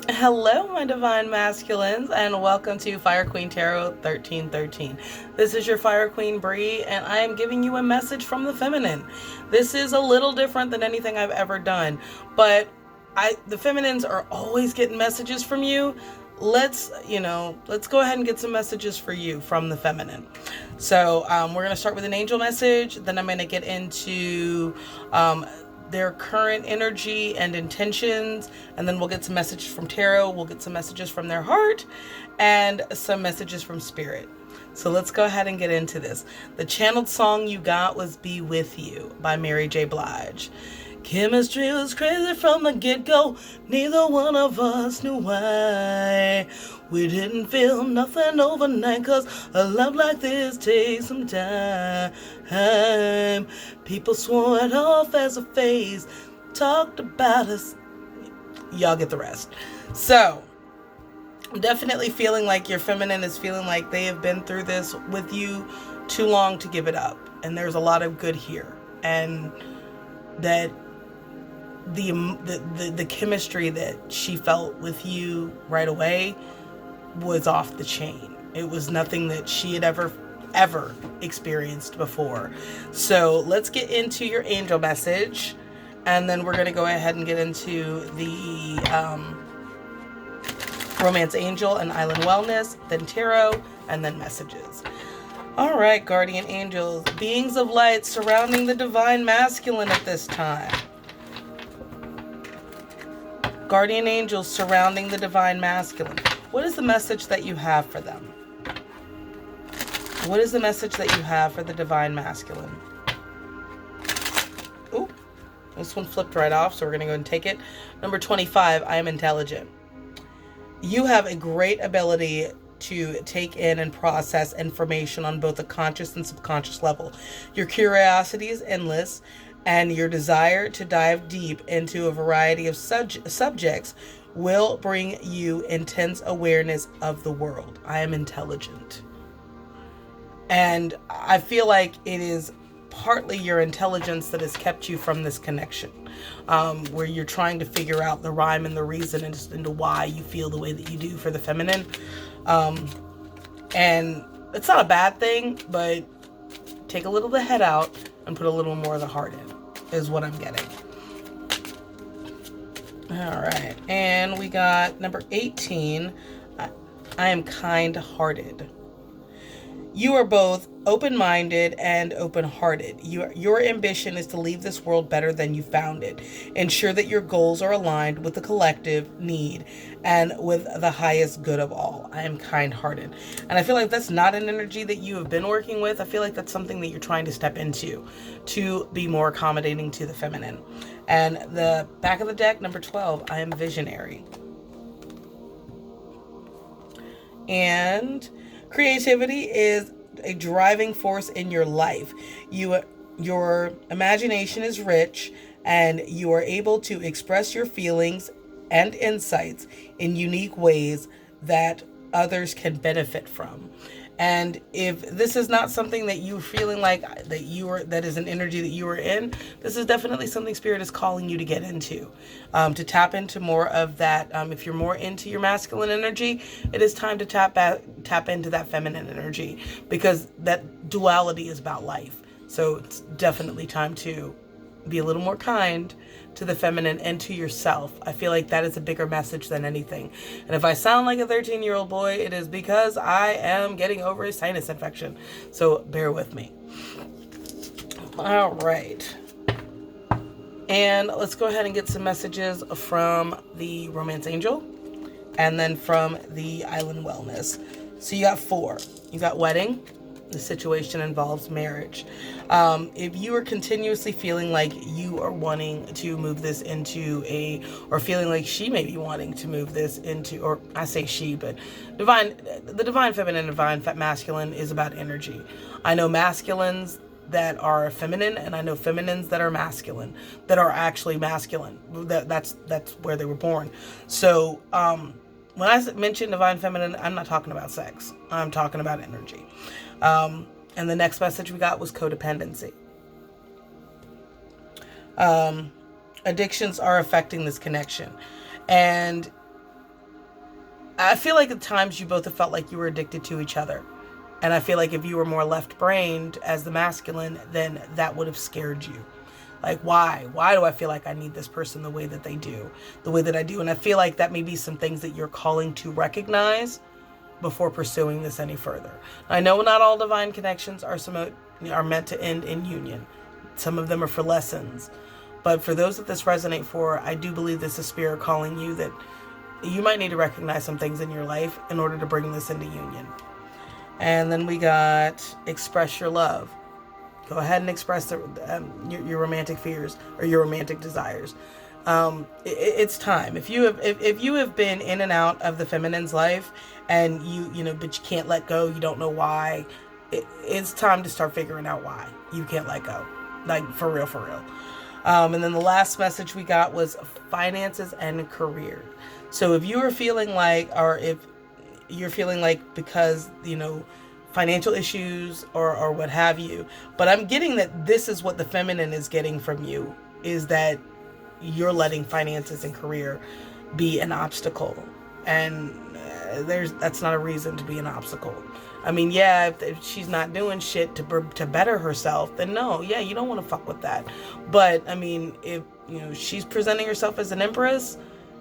Hello, my divine masculines, and welcome to Fire Queen Tarot 1313. This is your Fire Queen Bree, and I am giving you a message from the feminine. This is a little different than anything I've ever done, but the feminines are always getting messages from you. Let's go ahead and get some messages for you from the feminine. So we're going to start with an angel message, then I'm going to get into their current energy and intentions, and then we'll get some messages from tarot, we'll get some messages from their heart, and some messages from spirit. So let's go ahead and get into this. The channeled song you got was Be With You by J Blige. Chemistry was crazy from the get-go. Neither one of us knew why. We didn't feel nothing overnight, 'cause a love like this takes some time. People swore it off as a phase, talked about us. Y'all get the rest. So, definitely feeling like your feminine is feeling like they have been through this with you too long to give it up. And there's a lot of good here. And that the chemistry that she felt with you right away was off the chain. It was nothing that she had ever experienced before. So let's get into your angel message, and then we're going to go ahead and get into the romance angel and island wellness, then tarot, and then messages. All right, guardian angels, beings of light surrounding the divine masculine at this time. Guardian angels surrounding the divine masculine. What is the message that you have for them? What is the message that you have for the divine masculine? Ooh, this one flipped right off, so we're going to go and take it. Number 25, I am intelligent. You have a great ability to take in and process information on both a conscious and subconscious level. Your curiosity is endless, and your desire to dive deep into a variety of subjects will bring you intense awareness of the world. I am intelligent. And I feel like it is partly your intelligence that has kept you from this connection, where you're trying to figure out the rhyme and the reason into why you feel the way that you do for the feminine. And it's not a bad thing, but take a little of the head out and put a little more of the heart in, is what I'm getting. All right. And we got number 18. I am kind-hearted. You are both open-minded and open-hearted. Your ambition is to leave this world better than you found it. Ensure that your goals are aligned with the collective need and with the highest good of all. I am kind-hearted. And I feel like that's not an energy that you have been working with. I feel like that's something that you're trying to step into to be more accommodating to the feminine. And the back of the deck, number 12, I am visionary. And creativity is a driving force in your life. Your imagination is rich, and you are able to express your feelings and insights in unique ways that others can benefit from. And if this is not something that you're feeling like that is an energy that you are in, this is definitely something Spirit is calling you to get into, to tap into more of that. If you're more into your masculine energy, it is time to tap into that feminine energy, because that duality is about life. So it's definitely time to be a little more kind to the feminine and to yourself. I feel like that is a bigger message than anything. And if I sound like a 13-year-old boy, it is because I am getting over a sinus infection. So bear with me. All right. And let's go ahead and get some messages from the romance angel and then from the island wellness. So you got 4. You got wedding. The situation involves marriage. If you are continuously feeling like you are wanting to move this into or feeling like she may be wanting to move this into, or I say she, but the divine feminine and divine masculine is about energy. I know masculines that are feminine, and I know feminines that are masculine, that are actually masculine. That's where they were born. So, when I mention divine feminine, I'm not talking about sex. I'm talking about energy. And the next message we got was codependency. Addictions are affecting this connection. And I feel like at times you both have felt like you were addicted to each other. And I feel like if you were more left-brained as the masculine, then that would have scared you. Like, why? Why do I feel like I need this person the way that they do, the way that I do? And I feel like that may be some things that you're calling to recognize before pursuing this any further. I know not all divine connections are meant to end in union. Some of them are for lessons. But for those that this resonates for, I do believe this is spirit calling you that you might need to recognize some things in your life in order to bring this into union. And then we got express your love. Go ahead and express your romantic fears or your romantic desires. It's time. If you have been in and out of the feminine's life and but you can't let go, you don't know why. It's time to start figuring out why you can't let go. Like for real. And then the last message we got was finances and career. So if you are feeling like, or if you're feeling like because, financial issues or what have you, but I'm getting that this is what the feminine is getting from you, is that you're letting finances and career be an obstacle. And that's not a reason to be an obstacle. I mean, yeah, if she's not doing shit to better herself, then no, yeah, you don't want to fuck with that. But I mean, if she's presenting herself as an empress,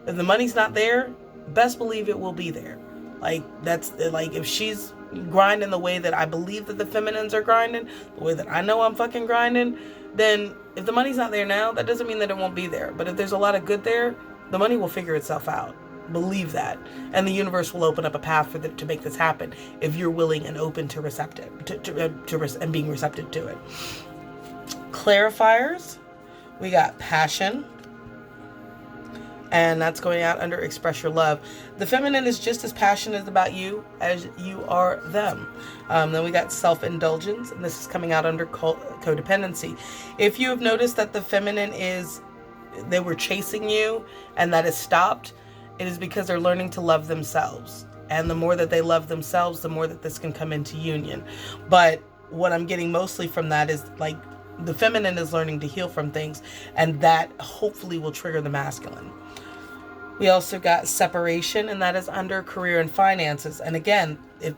if the money's not there, best believe it will be there. Like, that's like, if she's grinding the way that I believe that the feminines are grinding, the way that I know I'm fucking grinding, then if the money's not there now, that doesn't mean that it won't be there. But if there's a lot of good there, the money will figure itself out. Believe that. And the universe will open up a path to make this happen if you're willing and open to and being receptive to it. Clarifiers, we got passion, and that's going out under express your love. The feminine is just as passionate about you as you are them. Then we got self-indulgence, and this is coming out under codependency. If you have noticed that the feminine they were chasing you and that has stopped, it is because they're learning to love themselves. And the more that they love themselves, the more that this can come into union. But what I'm getting mostly from that is like the feminine is learning to heal from things, and that hopefully will trigger the masculine. We also got separation, and that is under career and finances. And again, if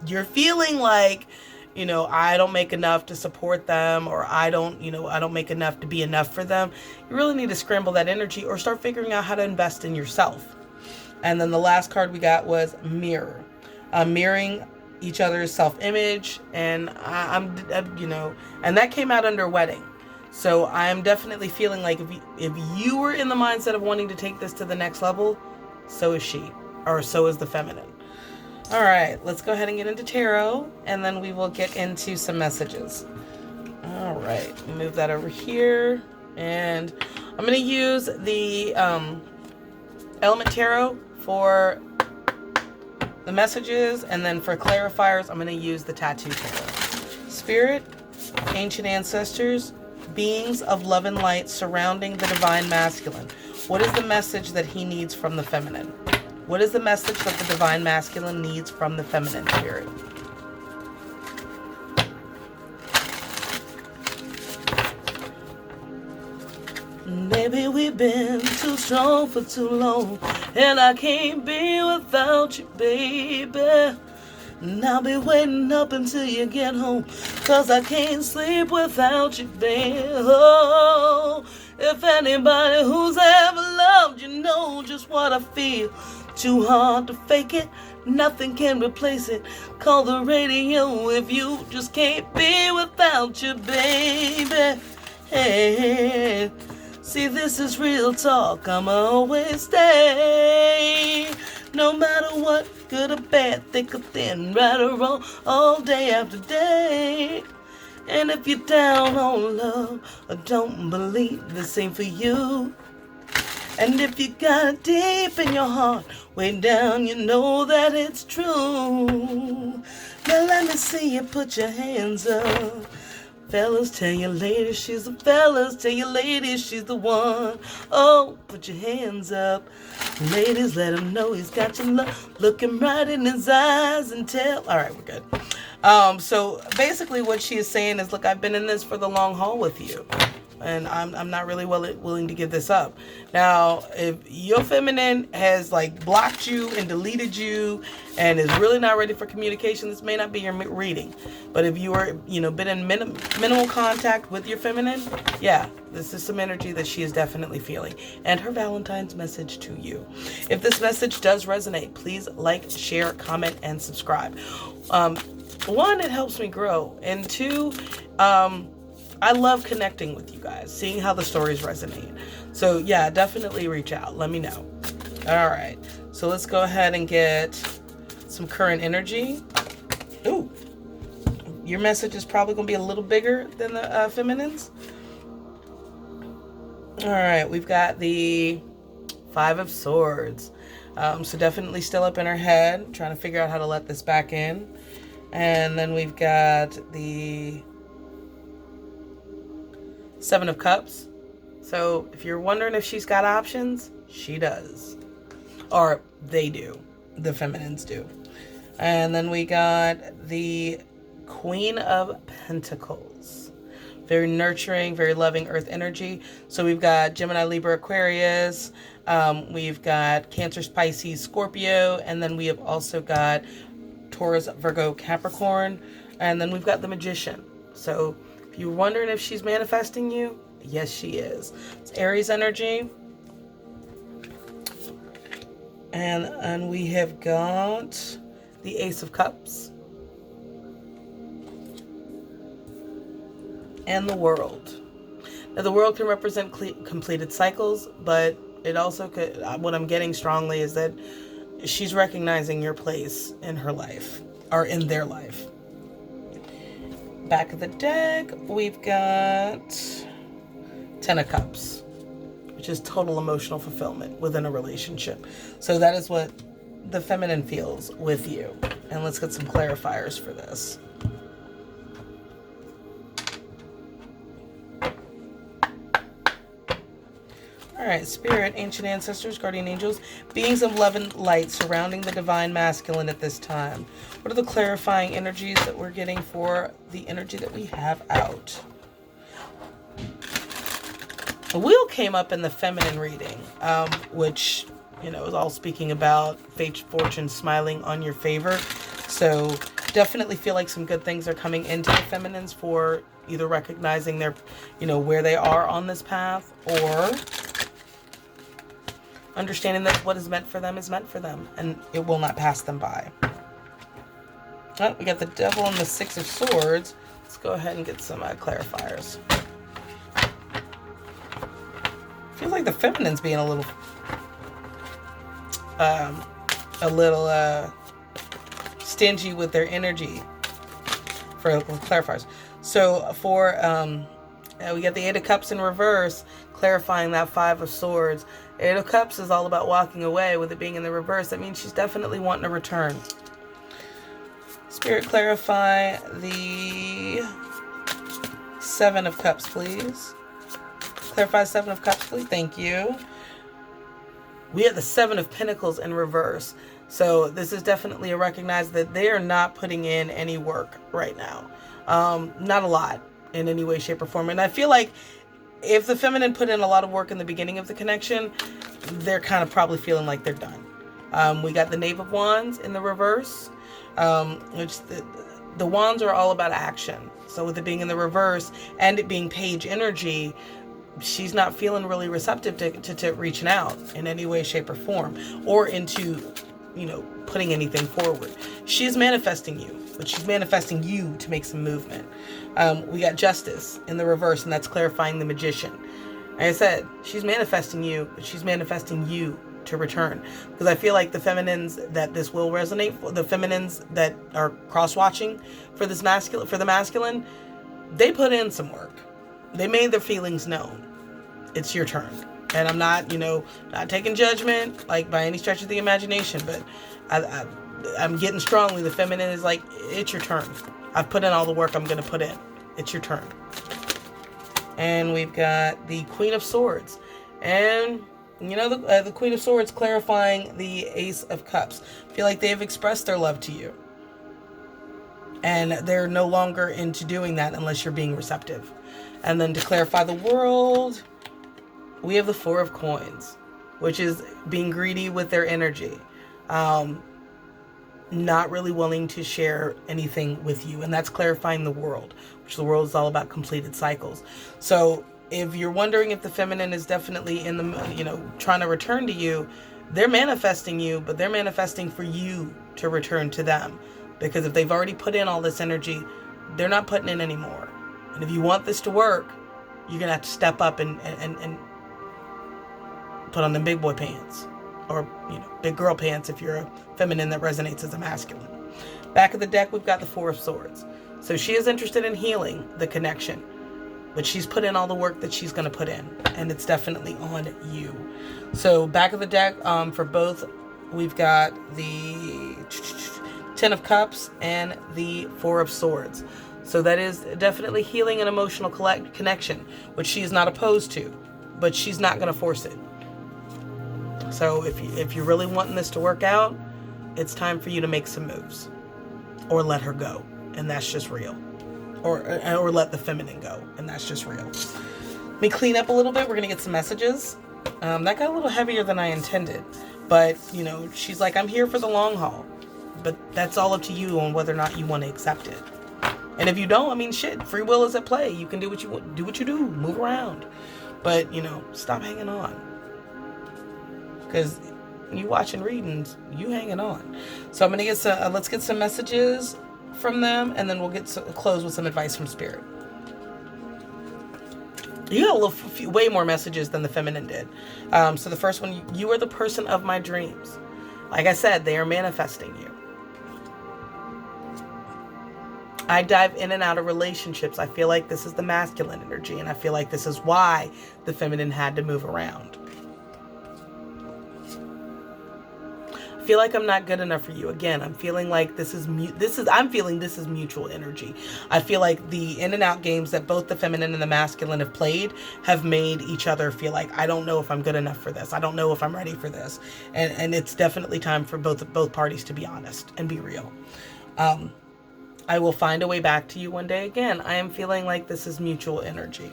you're feeling like, I don't make enough to support them, or I don't make enough to be enough for them, you really need to scramble that energy or start figuring out how to invest in yourself. And then the last card we got was mirror. Mirroring each other's self-image, and and that came out under wedding. So I'm definitely feeling like if you were in the mindset of wanting to take this to the next level, so is she, or so is the feminine. All right, let's go ahead and get into tarot, and then we will get into some messages. All right, move that over here, and I'm going to use the Element Tarot for the messages, and then for clarifiers, I'm going to use the Tattoo Tarot. Spirit, ancient ancestors, beings of love and light surrounding the divine masculine. What is the message that he needs from the feminine? What is the message that the divine masculine needs from the feminine spirit? Maybe we've been too strong for too long, and I can't be without you, baby. And I'll be waiting up until you get home, 'cause I can't sleep without you, babe. Oh, if anybody who's ever loved you know just what I feel. Too hard to fake it, nothing can replace it. Call the radio if you just can't be without you, baby. Hey, see, this is real talk, I'ma always stay. No matter what, good or bad, thick or thin, right or wrong, all day after day. And if you're down on love or don't believe the same for you, and if you got it deep in your heart, way down, you know that it's true. Now let me see you put your hands up. Fellas, tell your ladies she's the fellas. Tell your ladies she's the one. Oh, put your hands up. Ladies, let him know he's got your love. Look him right in his eyes and tell. All right, we're good. So basically what she is saying is, look, I've been in this for the long haul with you. and I'm not really willing to give this up. Now, if your feminine has like blocked you and deleted you and is really not ready for communication, this may not be your reading. But if you are, been in minimal contact with your feminine, yeah, this is some energy that she is definitely feeling. And her Valentine's message to you. If this message does resonate, please like, share, comment, and subscribe. One, it helps me grow. And two, I love connecting with you guys, seeing how the stories resonate. So yeah, definitely reach out. Let me know. All right. So let's go ahead and get some current energy. Ooh, your message is probably going to be a little bigger than the feminines. All right. We've got the Five of Swords. So definitely still up in her head, trying to figure out how to let this back in. And then we've got the Seven of Cups. So if you're wondering if she's got options, she does. Or they do. The feminines do. And then we got the Queen of Pentacles. Very nurturing, very loving earth energy. So we've got Gemini, Libra, Aquarius. We've got Cancer, Pisces, Scorpio. And then we have also got Taurus, Virgo, Capricorn. And then we've got the Magician. So if you're wondering if she's manifesting you, yes, she is. It's Aries energy. And we have got the Ace of Cups. And the World. Now, the World can represent completed cycles, but it also could, what I'm getting strongly is that she's recognizing your place in her life, or in their life. Back of the deck, we've got Ten of Cups, which is total emotional fulfillment within a relationship. So that is what the feminine feels with you. And let's get some clarifiers for this. All right, Spirit, ancient ancestors, guardian angels, beings of love and light surrounding the divine masculine at this time. What are the clarifying energies that we're getting for the energy that we have out? The wheel came up in the feminine reading, which, is all speaking about fate, fortune smiling on your favor. So definitely feel like some good things are coming into the feminines for either recognizing their, where they are on this path, or understanding that what is meant for them is meant for them, and it will not pass them by. Oh, we got the Devil and the Six of Swords. Let's go ahead and get some clarifiers. Feels like the feminine's being a little stingy with their energy for clarifiers. So for we got the Eight of Cups in reverse, clarifying that Five of Swords. Eight of Cups is all about walking away. With it being in the reverse, that means she's definitely wanting to return. Spirit, clarify the Seven of Cups, please. Clarify Seven of Cups, please. Thank you. We have the Seven of Pentacles in reverse. So this is definitely a recognize that they are not putting in any work right now. Not a lot in any way, shape, or form. And I feel like if the feminine put in a lot of work in the beginning of the connection, they're kind of probably feeling like they're done. We got the Knave of Wands in the reverse, which the wands are all about action. So with it being in the reverse and it being page energy, she's not feeling really receptive to reaching out in any way, shape, or form, or into, putting anything forward. She's manifesting you, but she's manifesting you to make some movement. We got Justice in the reverse, and that's clarifying the Magician. Like I said, she's manifesting you, but she's manifesting you to return. Because I feel like the feminines that this will resonate for, the feminines that are cross-watching for this the masculine, they put in some work. They made their feelings known. It's your turn. And I'm not, not taking judgment, like, by any stretch of the imagination, but I'm getting strongly. The feminine is like, it's your turn. I've put in all the work I'm going to put in. It's your turn. And we've got the Queen of Swords. And, the Queen of Swords clarifying the Ace of Cups. I feel like they've expressed their love to you. And they're no longer into doing that unless you're being receptive. And then to clarify the world, we have the Four of Coins, which is being greedy with their energy. Not really willing to share anything with you. And that's clarifying the world, which the world is all about completed cycles. So if you're wondering if the feminine is definitely in the, trying to return to you, they're manifesting you, but they're manifesting for you to return to them. Because if they've already put in all this energy, they're not putting in anymore. And if you want this to work, you're going to have to step up and put on them big boy pants. Or, big girl pants if you're a feminine that resonates as a masculine. Back of the deck, we've got the Four of Swords. So she is interested in healing the connection. But she's put in all the work that she's going to put in. And it's definitely on you. So back of the deck, for both, we've got the Ten of Cups and the Four of Swords. So that is definitely healing an emotional connection, which she is not opposed to. But she's not going to force it. So if you're really wanting this to work out, it's time for you to make some moves. Or let her go. And that's just real. Or let the feminine go. And that's just real. Let me clean up a little bit. We're going to get some messages. That got a little heavier than I intended. But, she's like, I'm here for the long haul. But that's all up to you on whether or not you want to accept it. And if you don't, shit, free will is at play. You can do what you want. Do what you do. Move around. But, stop hanging on. Because you watching readings, you hanging on. So I'm going to get some, let's get some messages from them, and then we'll close with some advice from Spirit. You got way more messages than the feminine did. So the first one, you are the person of my dreams. Like I said, they are manifesting you. I dive in and out of relationships. I feel like this is the masculine energy, and I feel like this is why the feminine had to move around. Feel like I'm not good enough for you. Again, I'm feeling like this is mutual energy. I feel like the in and out games that both the feminine and the masculine have played have made each other feel like, I don't know if I'm good enough for this. I don't know if I'm ready for this. And it's definitely time for both parties to be honest and be real. I will find a way back to you one day. Again, I am feeling like this is mutual energy.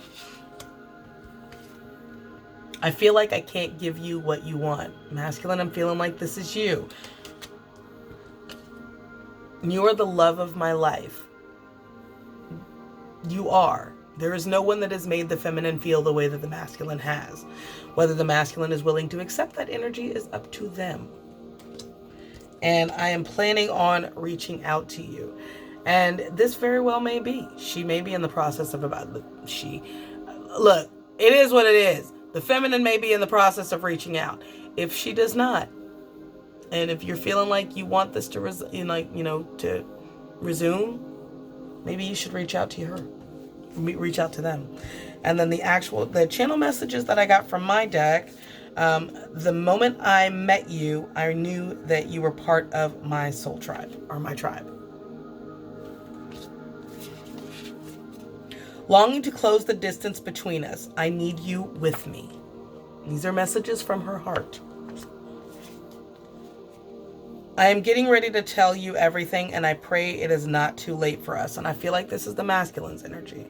I feel like I can't give you what you want. Masculine, I'm feeling like this is you. You are the love of my life. You are. There is no one that has made the feminine feel the way that the masculine has. Whether the masculine is willing to accept that energy is up to them. And I am planning on reaching out to you. And this very well may be. She may be in the process of look, it is what it is. The feminine may be in the process of reaching out. If she does not, and if you're feeling like you want this to resume, maybe you should reach out to her. Reach out to them. And then the channel messages that I got from my deck, the moment I met you, I knew that you were part of my soul tribe, or my tribe. Longing to close the distance between us. I need you with me. These are messages from her heart. I am getting ready to tell you everything, and I pray it is not too late for us. And I feel like this is the masculine's energy.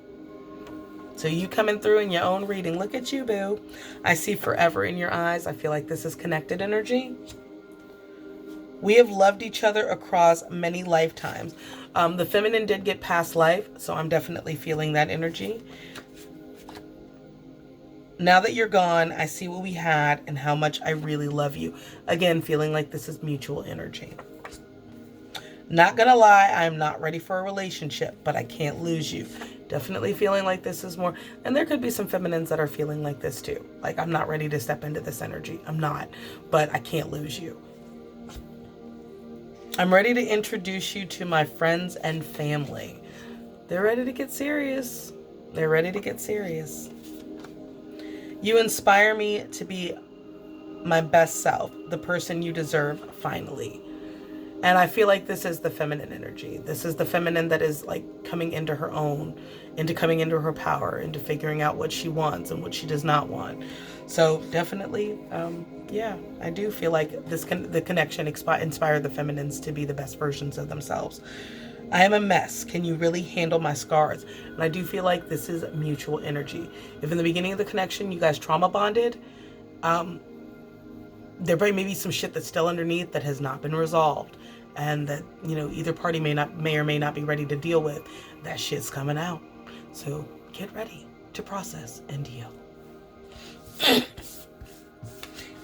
So you coming through in your own reading. Look at you, boo. I see forever in your eyes. I feel like this is connected energy. We have loved each other across many lifetimes. The feminine did get past life, so I'm definitely feeling that energy. Now that you're gone, I see what we had and how much I really love you. Again, feeling like this is mutual energy. Not gonna lie, I'm not ready for a relationship, but I can't lose you. Definitely feeling like this is more, and there could be some feminines that are feeling like this too. Like, I'm not ready to step into this energy. I'm not, but I can't lose you. I'm ready to introduce you to my friends and family. They're ready to get serious. They're ready to get serious. You inspire me to be my best self, the person you deserve, finally. And I feel like this is the feminine energy. This is the feminine that is like coming into her own, coming into her power, into figuring out what she wants and what she does not want. So definitely, yeah, I do feel like the connection inspired the feminines to be the best versions of themselves. I am a mess. Can you really handle my scars? And I do feel like this is mutual energy. If in the beginning of the connection you guys trauma bonded, there may be some shit that's still underneath that has not been resolved, and that, you know, either party may or may not be ready to deal with. That shit's coming out. So get ready to process and deal.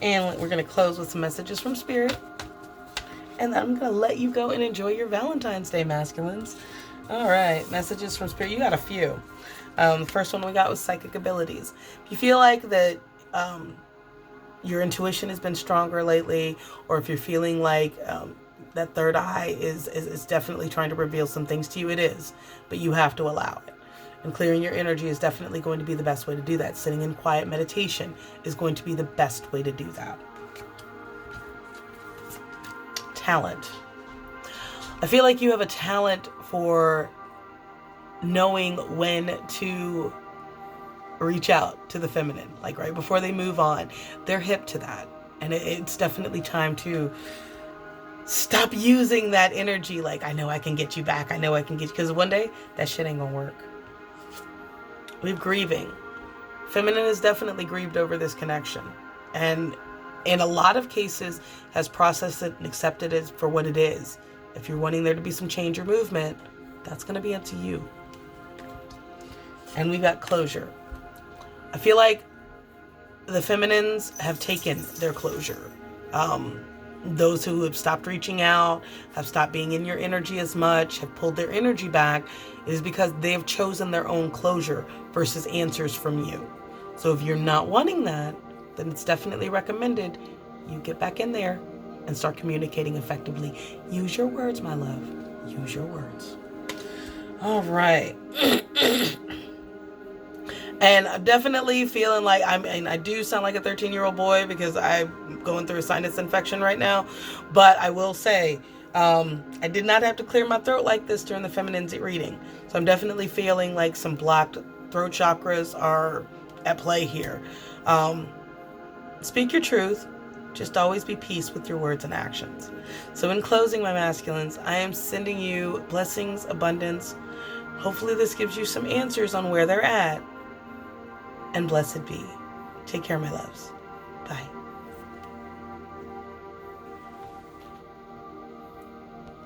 And we're going to close with some messages from Spirit. And then I'm going to let you go and enjoy your Valentine's Day, masculines. All right, messages from Spirit. You got a few. The first one we got was psychic abilities. If you feel like that your intuition has been stronger lately, or if you're feeling like that third eye is definitely trying to reveal some things to you, it is. But you have to allow it. And clearing your energy is definitely going to be the best way to do that. Sitting in quiet meditation is going to be the best way to do that. Talent. I feel like you have a talent for knowing when to reach out to the feminine, like right before they move on. They're hip to that. And it's definitely time to stop using that energy like, I know I can get you back. I know I can get you. Because one day, that shit ain't going to work. We have grieving. Feminine is definitely grieved over this connection. And in a lot of cases, has processed it and accepted it for what it is. If you're wanting there to be some change or movement, that's going to be up to you. And we've got closure. I feel like the feminines have taken their closure. Those who have stopped reaching out, have stopped being in your energy as much, have pulled their energy back, is because they have chosen their own closure versus answers from you. So if you're not wanting that, then it's definitely recommended you get back in there and start communicating effectively. Use your words, my love. Use your words. All right. And I'm definitely feeling like I do sound like a 13-year-old boy because I'm going through a sinus infection right now. But I will say, I did not have to clear my throat like this during the feminine's reading. So I'm definitely feeling like some blocked throat chakras are at play here. Speak your truth. Just always be peace with your words and actions. So in closing, my masculines, I am sending you blessings, abundance. Hopefully this gives you some answers on where they're at. And blessed be. Take care, my loves. Bye.